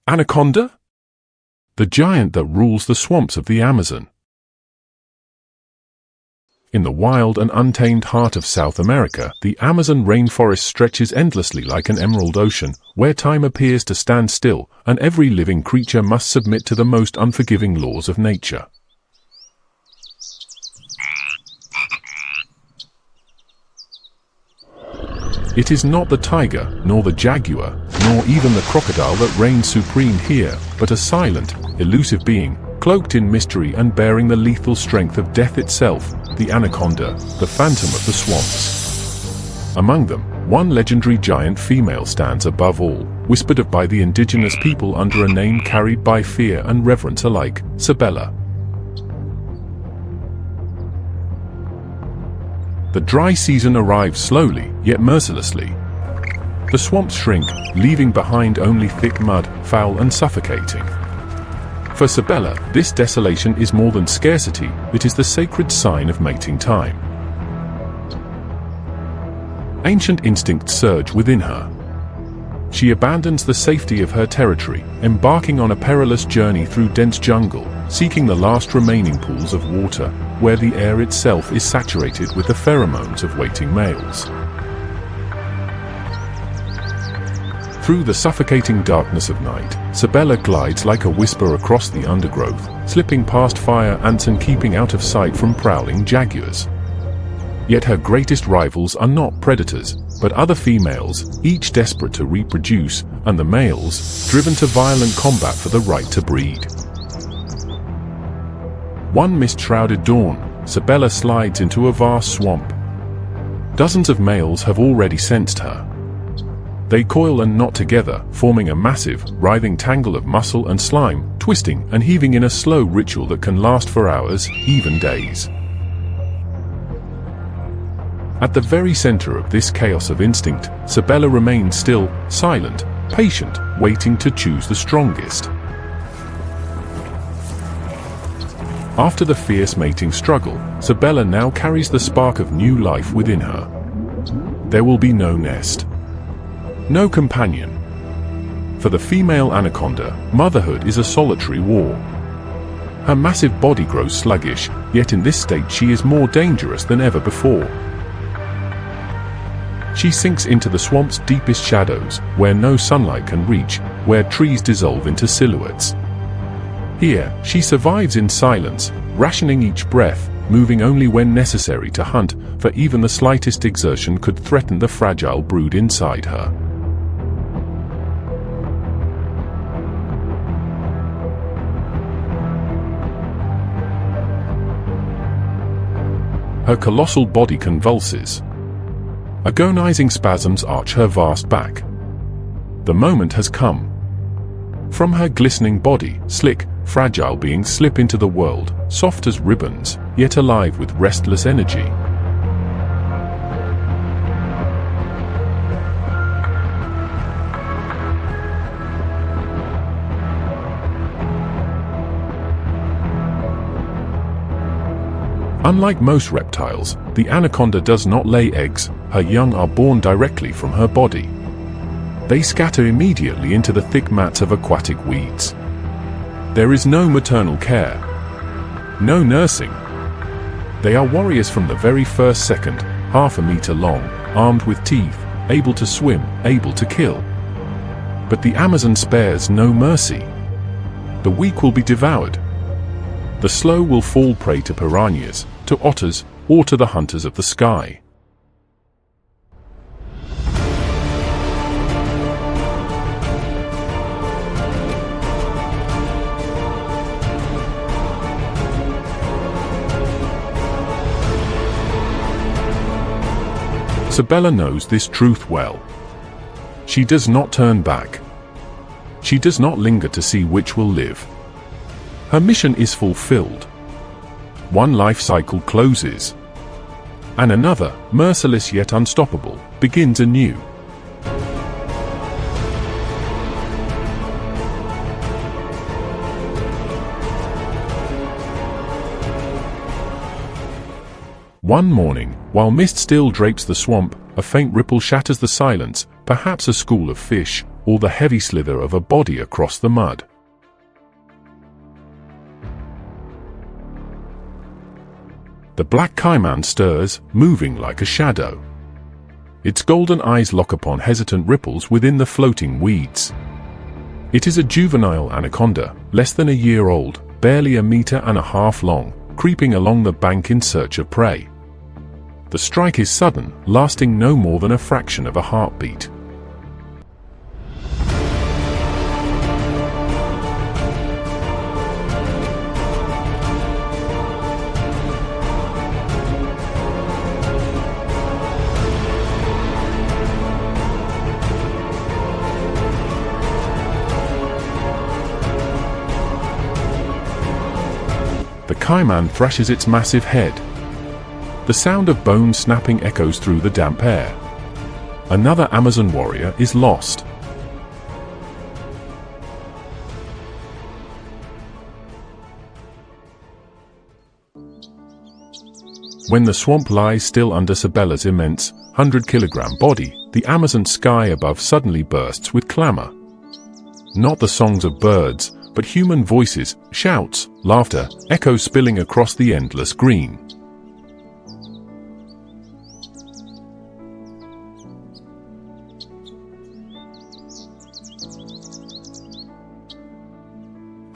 Anaconda? The giant that rules the swamps of the Amazon. In the wild and untamed heart of South America, the Amazon rainforest stretches endlessly like an emerald ocean, where time appears to stand still, and every living creature must submit to the most unforgiving laws of nature. It is not the tiger, nor the jaguar, nor even the crocodile that reigns supreme here, but a silent, elusive being, cloaked in mystery and bearing the lethal strength of death itself, the anaconda, the phantom of the swamps. Among them, one legendary giant female stands above all, whispered of by the indigenous people under a name carried by fear and reverence alike, Sabella. The dry season arrives slowly, yet mercilessly. The swamps shrink, leaving behind only thick mud, foul and suffocating. For Sabella, this desolation is more than scarcity, it is the sacred sign of mating time. Ancient instincts surge within her. She abandons the safety of her territory, embarking on a perilous journey through dense jungle, seeking the last remaining pools of water, where the air itself is saturated with the pheromones of waiting males. Through the suffocating darkness of night, Sabella glides like a whisper across the undergrowth, slipping past fire ants and keeping out of sight from prowling jaguars. Yet her greatest rivals are not predators, but other females, each desperate to reproduce, and the males, driven to violent combat for the right to breed. One mist-shrouded dawn, Sabella slides into a vast swamp. Dozens of males have already sensed her. They coil and knot together, forming a massive, writhing tangle of muscle and slime, twisting and heaving in a slow ritual that can last for hours, even days. At the very center of this chaos of instinct, Sabella remains still, silent, patient, waiting to choose the strongest. After the fierce mating struggle, Sabella now carries the spark of new life within her. There will be no nest. No companion. For the female anaconda, motherhood is a solitary war. Her massive body grows sluggish, yet in this state she is more dangerous than ever before. She sinks into the swamp's deepest shadows, where no sunlight can reach, where trees dissolve into silhouettes. Here, she survives in silence, rationing each breath, moving only when necessary to hunt, for even the slightest exertion could threaten the fragile brood inside her. Her colossal body convulses. Agonizing spasms arch her vast back. The moment has come. From her glistening body, slick, fragile beings slip into the world, soft as ribbons, yet alive with restless energy. Unlike most reptiles, the anaconda does not lay eggs, her young are born directly from her body. They scatter immediately into the thick mats of aquatic weeds. There is no maternal care. No nursing. They are warriors from the very first second, half a meter long, armed with teeth, able to swim, able to kill. But the Amazon spares no mercy. The weak will be devoured. The slow will fall prey to piranhas, to otters, or to the hunters of the sky. Sabella knows this truth well. She does not turn back. She does not linger to see which will live. Her mission is fulfilled. One life cycle closes, and another, merciless yet unstoppable, begins anew. One morning, while mist still drapes the swamp, a faint ripple shatters the silence, perhaps a school of fish, or the heavy slither of a body across the mud. The black caiman stirs, moving like a shadow. Its golden eyes lock upon hesitant ripples within the floating weeds. It is a juvenile anaconda, less than a year old, barely 1.5 meters long, creeping along the bank in search of prey. The strike is sudden, lasting no more than a fraction of a heartbeat. The caiman thrashes its massive head. The sound of bone snapping echoes through the damp air. Another Amazon warrior is lost. When the swamp lies still under Sabella's immense, 100-kilogram body, the Amazon sky above suddenly bursts with clamor. Not the songs of birds, but human voices, shouts, laughter, echoes spilling across the endless green.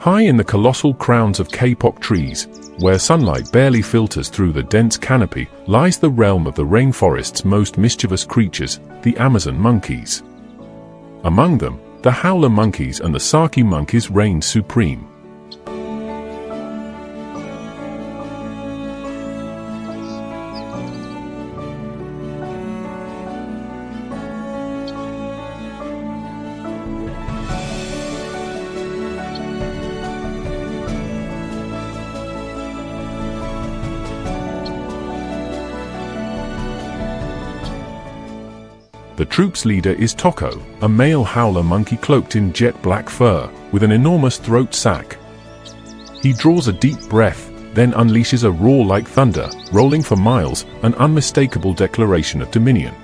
High in the colossal crowns of kapok trees, where sunlight barely filters through the dense canopy, lies the realm of the rainforest's most mischievous creatures, the Amazon monkeys. Among them, the howler monkeys and the Saki monkeys reign supreme. The troop's leader is Toko, a male howler monkey cloaked in jet black fur, with an enormous throat sac. He draws a deep breath, then unleashes a roar like thunder, rolling for miles, an unmistakable declaration of dominion.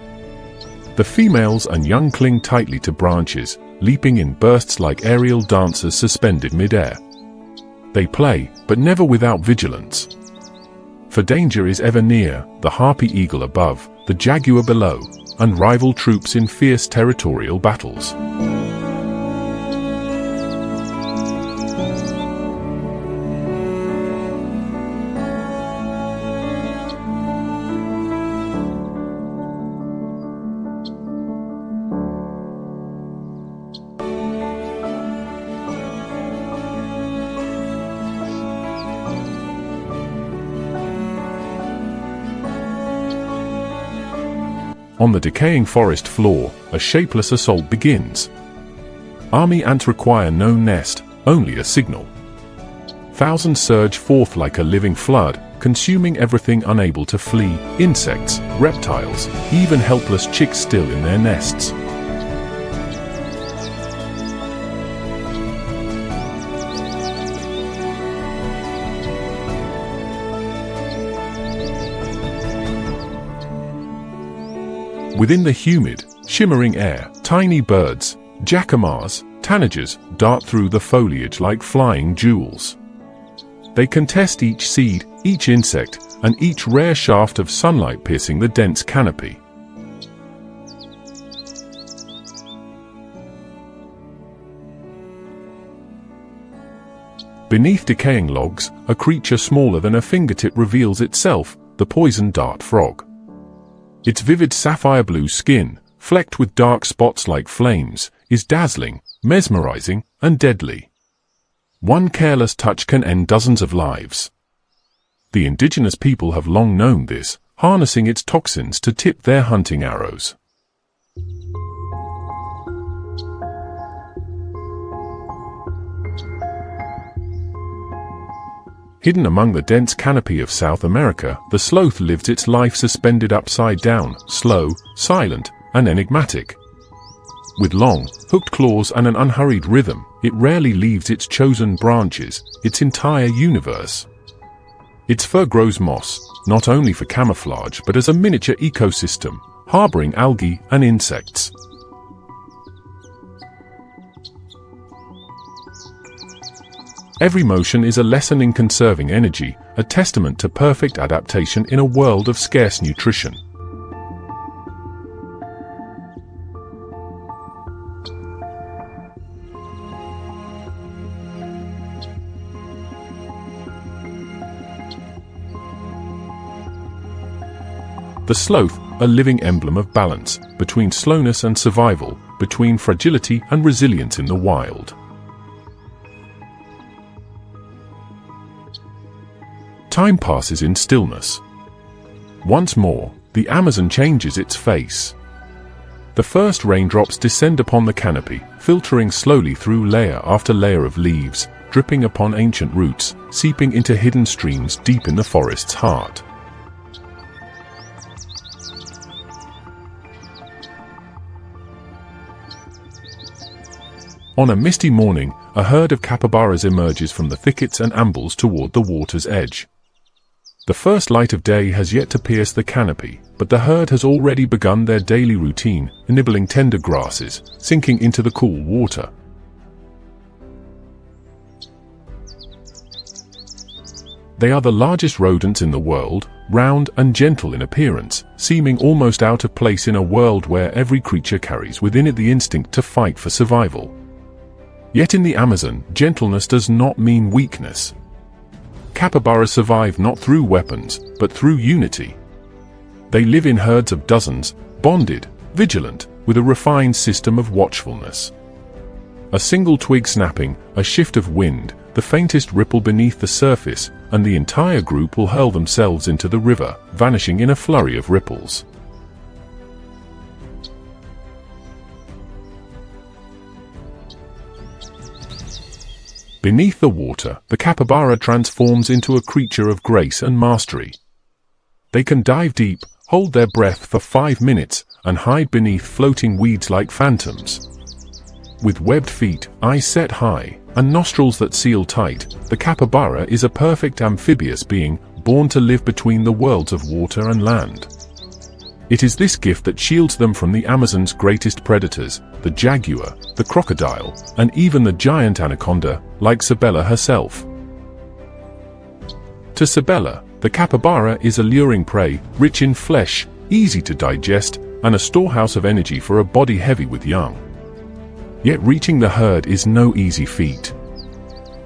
The females and young cling tightly to branches, leaping in bursts like aerial dancers suspended mid-air. They play, but never without vigilance. For danger is ever near, the harpy eagle above, the jaguar below, and rival troops in fierce territorial battles. On the decaying forest floor, a shapeless assault begins. Army ants require no nest, only a signal. Thousands surge forth like a living flood, consuming everything unable to flee, insects, reptiles, even helpless chicks still in their nests. Within the humid, shimmering air, tiny birds, jacamars, tanagers, dart through the foliage like flying jewels. They contest each seed, each insect, and each rare shaft of sunlight piercing the dense canopy. Beneath decaying logs, a creature smaller than a fingertip reveals itself, the poison dart frog. Its vivid sapphire blue skin, flecked with dark spots like flames, is dazzling, mesmerizing, and deadly. One careless touch can end dozens of lives. The indigenous people have long known this, harnessing its toxins to tip their hunting arrows. Hidden among the dense canopy of South America, the sloth lives its life suspended upside down, slow, silent, and enigmatic. With long, hooked claws and an unhurried rhythm, it rarely leaves its chosen branches, its entire universe. Its fur grows moss, not only for camouflage but as a miniature ecosystem, harboring algae and insects. Every motion is a lesson in conserving energy, a testament to perfect adaptation in a world of scarce nutrition. The sloth, a living emblem of balance, between slowness and survival, between fragility and resilience in the wild. Time passes in stillness. Once more, the Amazon changes its face. The first raindrops descend upon the canopy, filtering slowly through layer after layer of leaves, dripping upon ancient roots, seeping into hidden streams deep in the forest's heart. On a misty morning, a herd of capybaras emerges from the thickets and ambles toward the water's edge. The first light of day has yet to pierce the canopy, but the herd has already begun their daily routine, nibbling tender grasses, sinking into the cool water. They are the largest rodents in the world, round and gentle in appearance, seeming almost out of place in a world where every creature carries within it the instinct to fight for survival. Yet in the Amazon, gentleness does not mean weakness. Capybaras survive not through weapons, but through unity. They live in herds of dozens, bonded, vigilant, with a refined system of watchfulness. A single twig snapping, a shift of wind, the faintest ripple beneath the surface, and the entire group will hurl themselves into the river, vanishing in a flurry of ripples. Beneath the water, the capybara transforms into a creature of grace and mastery. They can dive deep, hold their breath for 5 minutes, and hide beneath floating weeds like phantoms. With webbed feet, eyes set high, and nostrils that seal tight, the capybara is a perfect amphibious being, born to live between the worlds of water and land. It is this gift that shields them from the Amazon's greatest predators, the jaguar, the crocodile, and even the giant anaconda, like Sabella herself. To Sabella, the capybara is alluring prey, rich in flesh, easy to digest, and a storehouse of energy for a body heavy with young. Yet reaching the herd is no easy feat.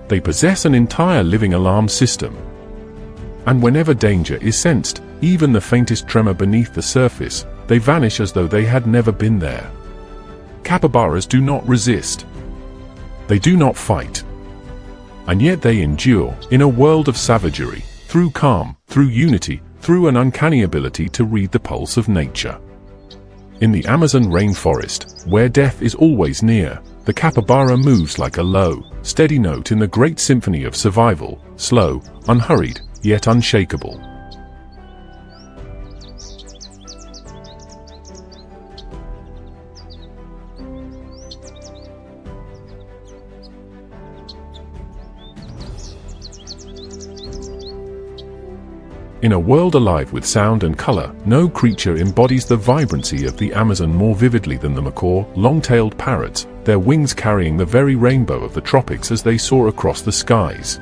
They possess an entire living alarm system. And whenever danger is sensed, even the faintest tremor beneath the surface, they vanish as though they had never been there. Capybaras do not resist. They do not fight. And yet they endure, in a world of savagery, through calm, through unity, through an uncanny ability to read the pulse of nature. In the Amazon rainforest, where death is always near, the capybara moves like a low, steady note in the great symphony of survival, slow, unhurried, yet unshakable. In a world alive with sound and color, no creature embodies the vibrancy of the Amazon more vividly than the macaw, long-tailed parrots, their wings carrying the very rainbow of the tropics as they soar across the skies.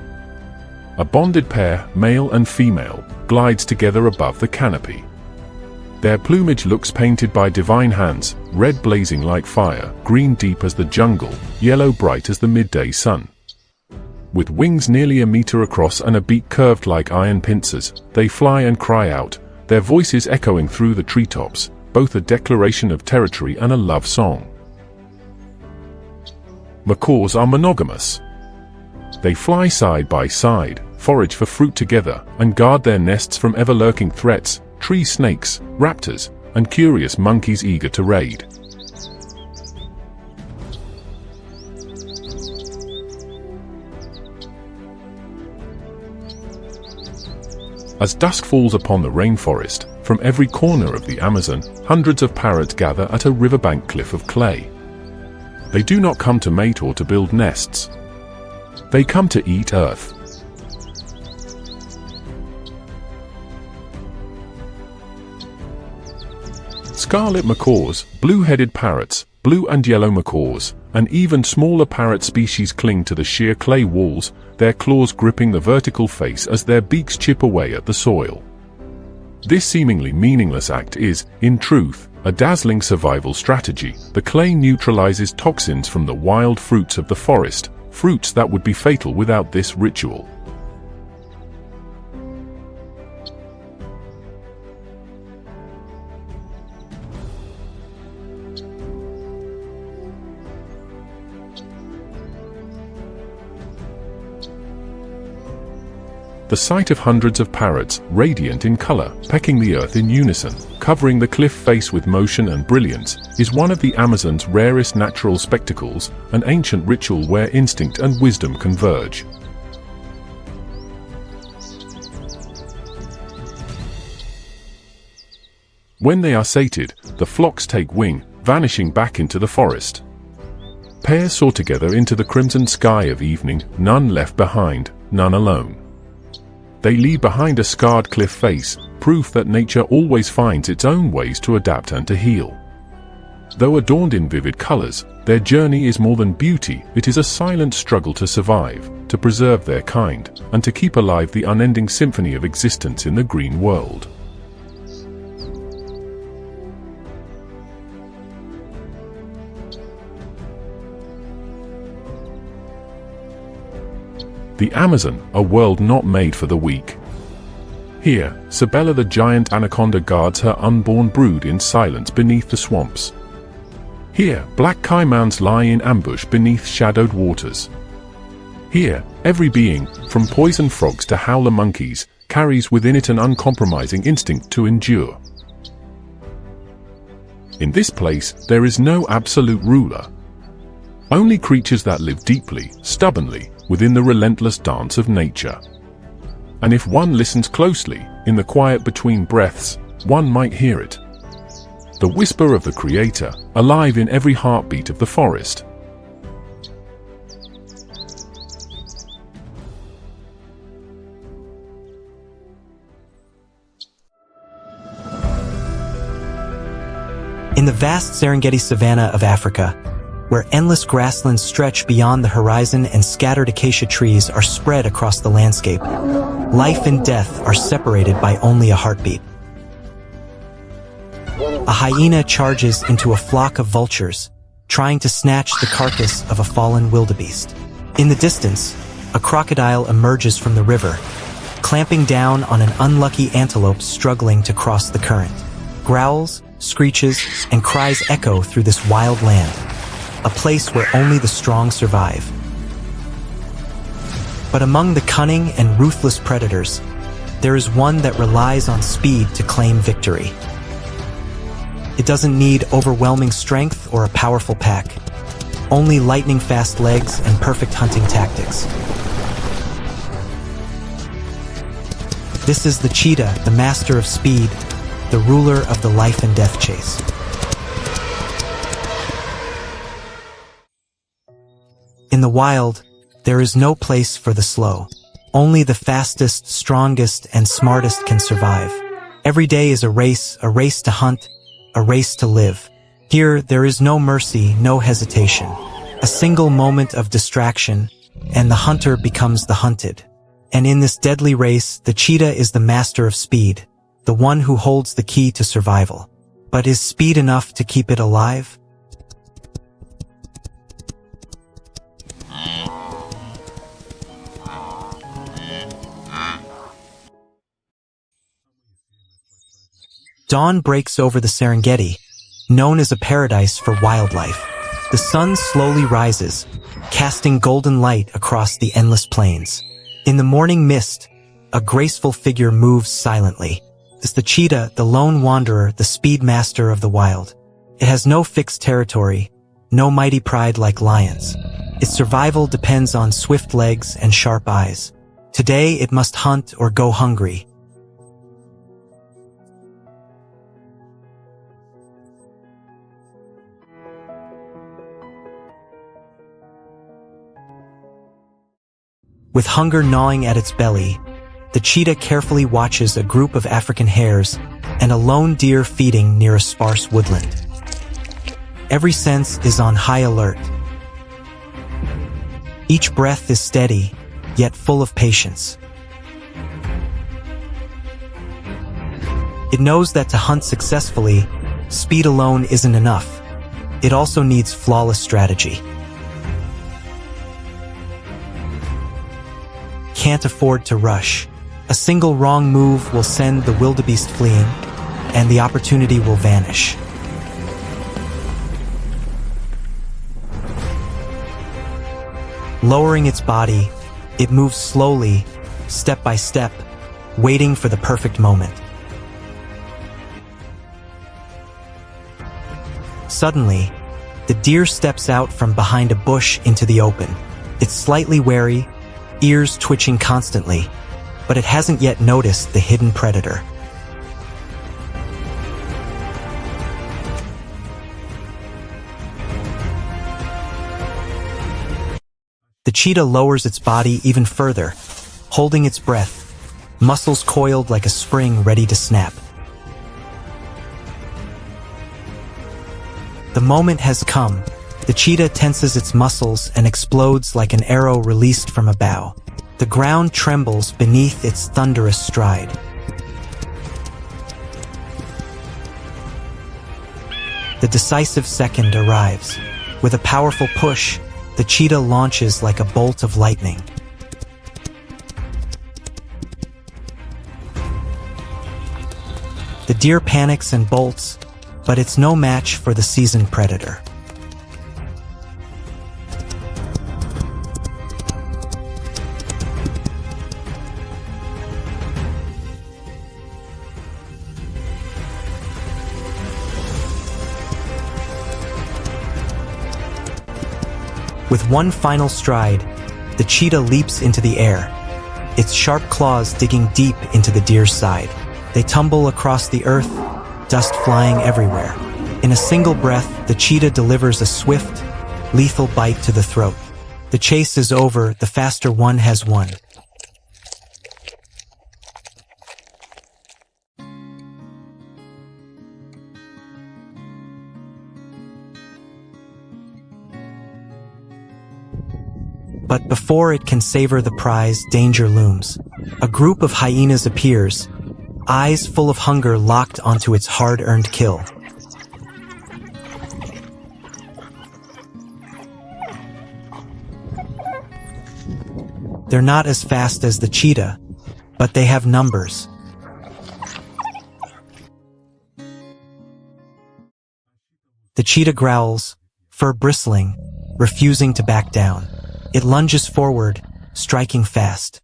A bonded pair, male and female, glides together above the canopy. Their plumage looks painted by divine hands, red blazing like fire, green deep as the jungle, yellow bright as the midday sun. With wings nearly a meter across and a beak curved like iron pincers, they fly and cry out, their voices echoing through the treetops, both a declaration of territory and a love song. Macaws are monogamous. They fly side by side, forage for fruit together, and guard their nests from ever-lurking threats, tree snakes, raptors, and curious monkeys eager to raid. As dusk falls upon the rainforest, from every corner of the Amazon, hundreds of parrots gather at a riverbank cliff of clay. They do not come to mate or to build nests. They come to eat earth. Scarlet macaws, blue-headed parrots, blue and yellow macaws, and even smaller parrot species cling to the sheer clay walls, their claws gripping the vertical face as their beaks chip away at the soil. This seemingly meaningless act is, in truth, a dazzling survival strategy. The clay neutralizes toxins from the wild fruits of the forest, fruits that would be fatal without this ritual. The sight of hundreds of parrots, radiant in color, pecking the earth in unison, covering the cliff face with motion and brilliance, is one of the Amazon's rarest natural spectacles, an ancient ritual where instinct and wisdom converge. When they are sated, the flocks take wing, vanishing back into the forest. Pairs soar together into the crimson sky of evening, none left behind, none alone. They leave behind a scarred cliff face, proof that nature always finds its own ways to adapt and to heal. Though adorned in vivid colors, their journey is more than beauty, it is a silent struggle to survive, to preserve their kind, and to keep alive the unending symphony of existence in the green world. The Amazon, a world not made for the weak. Here, Sabella the giant anaconda guards her unborn brood in silence beneath the swamps. Here, black caimans lie in ambush beneath shadowed waters. Here, every being, from poison frogs to howler monkeys, carries within it an uncompromising instinct to endure. In this place, there is no absolute ruler. Only creatures that live deeply, stubbornly, within the relentless dance of nature. And if one listens closely, in the quiet between breaths, one might hear it. The whisper of the Creator, alive in every heartbeat of the forest. In the vast Serengeti savanna of Africa, where endless grasslands stretch beyond the horizon and scattered acacia trees are spread across the landscape, life and death are separated by only a heartbeat. A hyena charges into a flock of vultures, trying to snatch the carcass of a fallen wildebeest. In the distance, a crocodile emerges from the river, clamping down on an unlucky antelope struggling to cross the current. Growls, screeches, and cries echo through this wild land, a place where only the strong survive. But among the cunning and ruthless predators, there is one that relies on speed to claim victory. It doesn't need overwhelming strength or a powerful pack, only lightning-fast legs and perfect hunting tactics. This is the cheetah, the master of speed, the ruler of the life and death chase. In the wild, there is no place for the slow. Only the fastest, strongest, and smartest can survive. Every day is a race to hunt, a race to live. Here, there is no mercy, no hesitation. A single moment of distraction, and the hunter becomes the hunted. And in this deadly race, the cheetah is the master of speed, the one who holds the key to survival. But is speed enough to keep it alive? Dawn breaks over the Serengeti, known as a paradise for wildlife. The sun slowly rises, casting golden light across the endless plains. In the morning mist, a graceful figure moves silently. It's the cheetah, the lone wanderer, the speed master of the wild. It has no fixed territory, no mighty pride like lions. Its survival depends on swift legs and sharp eyes. Today it must hunt or go hungry. With hunger gnawing at its belly, the cheetah carefully watches a group of African hares and a lone deer feeding near a sparse woodland. Every sense is on high alert. Each breath is steady, yet full of patience. It knows that to hunt successfully, speed alone isn't enough. It also needs flawless strategy. Can't afford to rush. A single wrong move will send the wildebeest fleeing, and the opportunity will vanish. Lowering its body, it moves slowly, step by step, waiting for the perfect moment. Suddenly, the deer steps out from behind a bush into the open. It's slightly wary, ears twitching constantly, but it hasn't yet noticed the hidden predator. The cheetah lowers its body even further, holding its breath, muscles coiled like a spring ready to snap. The moment has come. The cheetah tenses its muscles and explodes like an arrow released from a bow. The ground trembles beneath its thunderous stride. The decisive second arrives. With a powerful push, the cheetah launches like a bolt of lightning. The deer panics and bolts, but it's no match for the seasoned predator. With one final stride, the cheetah leaps into the air, its sharp claws digging deep into the deer's side. They tumble across the earth, dust flying everywhere. In a single breath, the cheetah delivers a swift, lethal bite to the throat. The chase is over, the faster one has won. But before it can savor the prize, danger looms. A group of hyenas appears, eyes full of hunger locked onto its hard-earned kill. They're not as fast as the cheetah, but they have numbers. The cheetah growls, fur bristling, refusing to back down. It lunges forward, striking fast.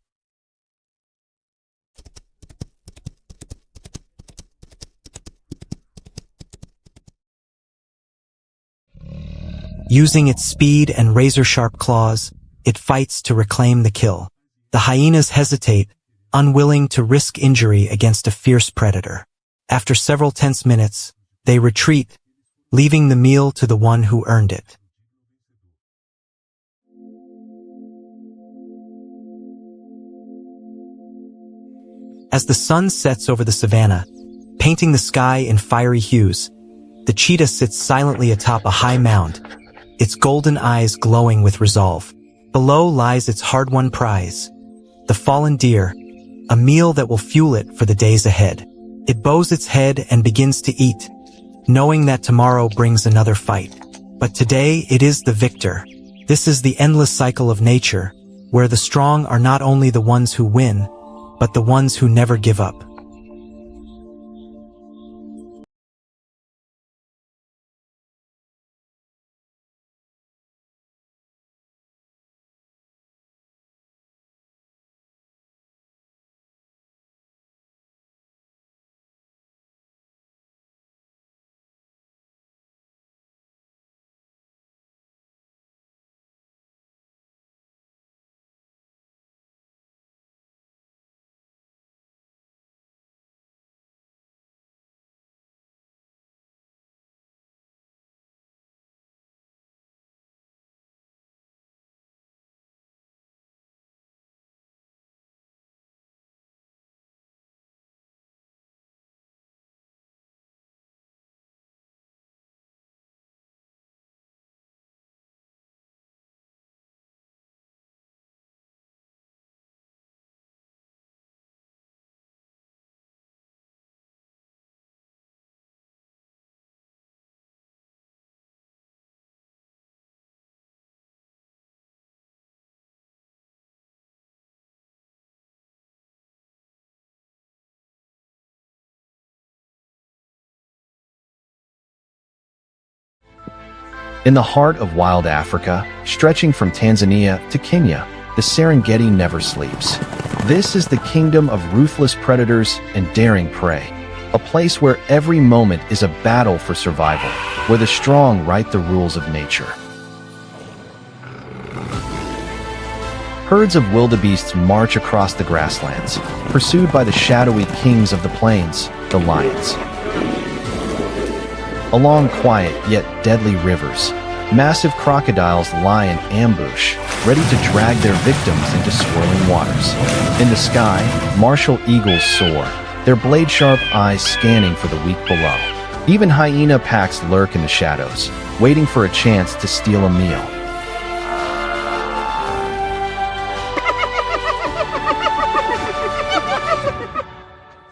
Using its speed and razor-sharp claws, it fights to reclaim the kill. The hyenas hesitate, unwilling to risk injury against a fierce predator. After several tense minutes, they retreat, leaving the meal to the one who earned it. As the sun sets over the savanna, painting the sky in fiery hues, the cheetah sits silently atop a high mound, its golden eyes glowing with resolve. Below lies its hard-won prize, the fallen deer, a meal that will fuel it for the days ahead. It bows its head and begins to eat, knowing that tomorrow brings another fight. But today it is the victor. This is the endless cycle of nature, where the strong are not only the ones who win, but the ones who never give up. In the heart of wild Africa, stretching from Tanzania to Kenya, the Serengeti never sleeps. This is the kingdom of ruthless predators and daring prey, a place where every moment is a battle for survival, where the strong write the rules of nature. Herds of wildebeests march across the grasslands, pursued by the shadowy kings of the plains, the lions. Along quiet yet deadly rivers, massive crocodiles lie in ambush, ready to drag their victims into swirling waters. In the sky, martial eagles soar, their blade-sharp eyes scanning for the weak below. Even hyena packs lurk in the shadows, waiting for a chance to steal a meal.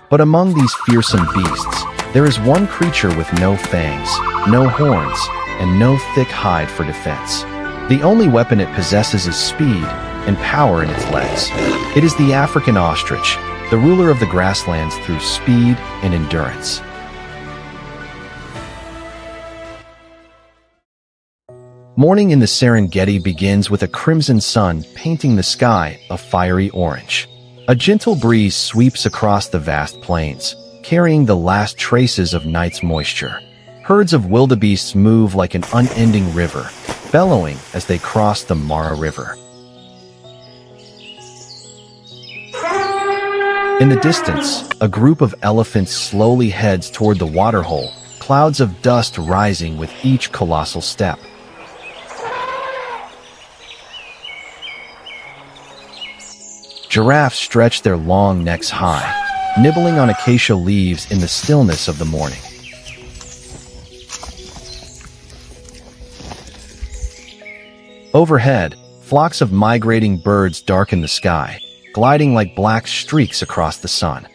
But among these fearsome beasts, there is one creature with no fangs, no horns, and no thick hide for defense. The only weapon it possesses is speed and power in its legs. It is the African ostrich, the ruler of the grasslands through speed and endurance. Morning in the Serengeti begins with a crimson sun painting the sky a fiery orange. A gentle breeze sweeps across the vast plains, carrying the last traces of night's moisture. Herds of wildebeests move like an unending river, bellowing as they cross the Mara River. In the distance, a group of elephants slowly heads toward the waterhole, clouds of dust rising with each colossal step. Giraffes stretch their long necks high, nibbling on acacia leaves in the stillness of the morning. Overhead, flocks of migrating birds darken the sky, gliding like black streaks across the sun.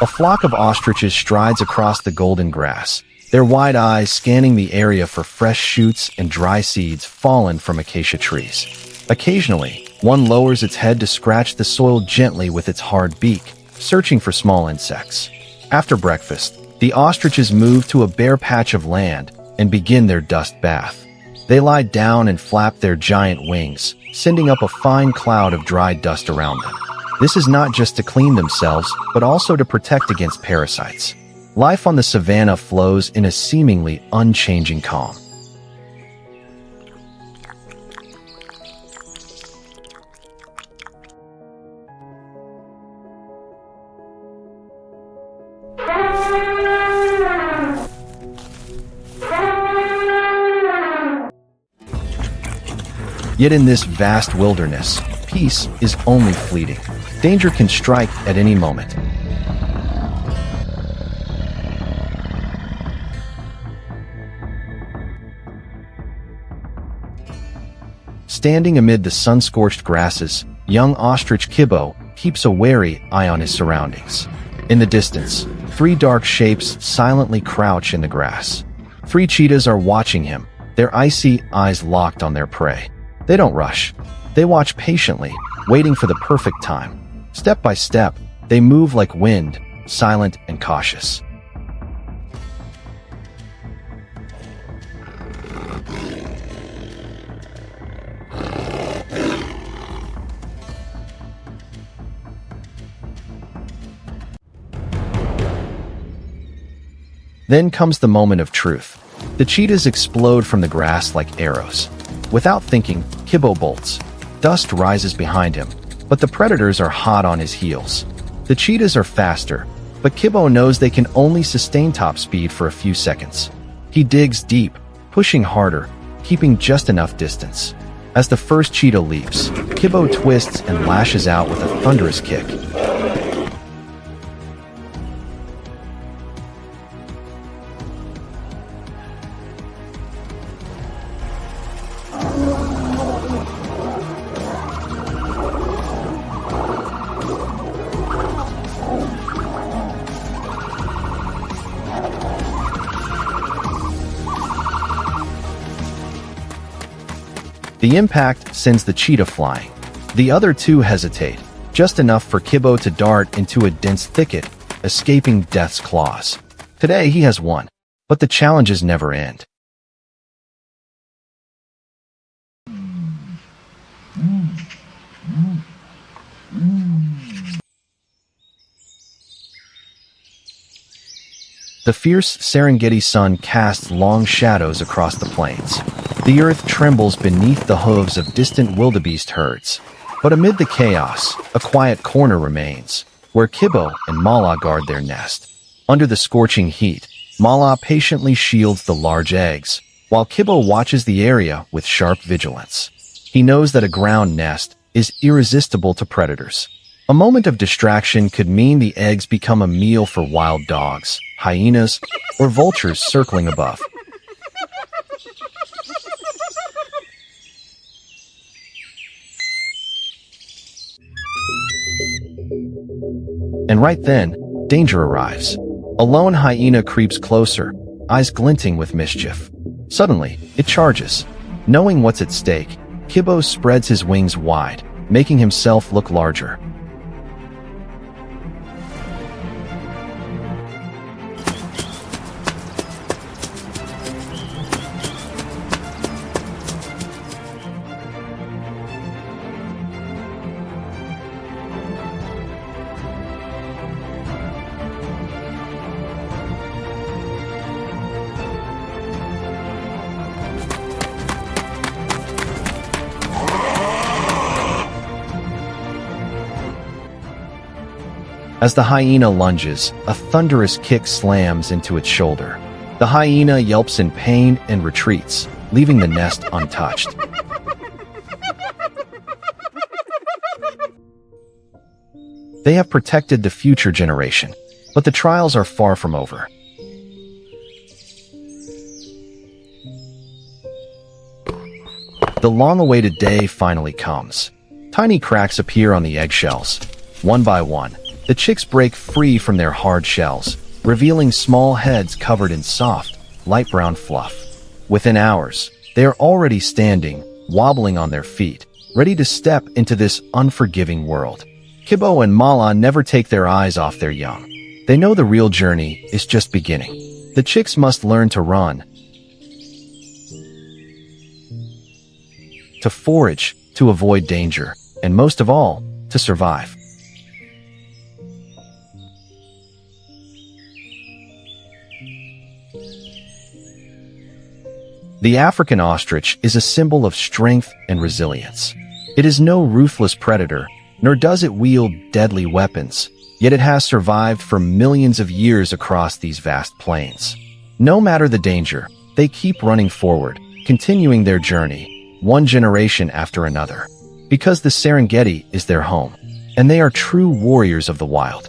A flock of ostriches strides across the golden grass, their wide eyes scanning the area for fresh shoots and dry seeds fallen from acacia trees. Occasionally, one lowers its head to scratch the soil gently with its hard beak, searching for small insects. After breakfast, the ostriches move to a bare patch of land and begin their dust bath. They lie down and flap their giant wings, sending up a fine cloud of dry dust around them. This is not just to clean themselves, but also to protect against parasites. Life on the savanna flows in a seemingly unchanging calm. Yet in this vast wilderness, peace is only fleeting. Danger can strike at any moment. Standing amid the sun-scorched grasses, young ostrich Kibbo keeps a wary eye on his surroundings. In the distance, three dark shapes silently crouch in the grass. Three cheetahs are watching him, their icy eyes locked on their prey. They don't rush. They watch patiently, waiting for the perfect time. Step by step, they move like wind, silent and cautious. Then comes the moment of truth. The cheetahs explode from the grass like arrows. Without thinking, Kibbo bolts. Dust rises behind him, but the predators are hot on his heels. The cheetahs are faster, but Kibbo knows they can only sustain top speed for a few seconds. He digs deep, pushing harder, keeping just enough distance. As the first cheetah leaps, Kibbo twists and lashes out with a thunderous kick. The impact sends the cheetah flying. The other two hesitate, just enough for Kibbo to dart into a dense thicket, escaping death's claws. Today he has won, but the challenges never end. The fierce Serengeti sun casts long shadows across the plains. The earth trembles beneath the hooves of distant wildebeest herds. But amid the chaos, a quiet corner remains, where Kibo and Mala guard their nest. Under the scorching heat, Mala patiently shields the large eggs, while Kibo watches the area with sharp vigilance. He knows that a ground nest is irresistible to predators. A moment of distraction could mean the eggs become a meal for wild dogs, hyenas, or vultures circling above. And right then, danger arrives. A lone hyena creeps closer, eyes glinting with mischief. Suddenly, it charges. Knowing what's at stake, Kibo spreads his wings wide, making himself look larger. As the hyena lunges, a thunderous kick slams into its shoulder. The hyena yelps in pain and retreats, leaving the nest untouched. They have protected the future generation, but the trials are far from over. The long-awaited day finally comes. Tiny cracks appear on the eggshells. One by one, the chicks break free from their hard shells, revealing small heads covered in soft, light brown fluff. Within hours, they are already standing, wobbling on their feet, ready to step into this unforgiving world. Kibo and Mala never take their eyes off their young. They know the real journey is just beginning. The chicks must learn to run, to forage, to avoid danger, and most of all, to survive. The African ostrich is a symbol of strength and resilience. It is no ruthless predator, nor does it wield deadly weapons, yet it has survived for millions of years across these vast plains. No matter the danger, they keep running forward, continuing their journey, one generation after another. Because the Serengeti is their home, and they are true warriors of the wild.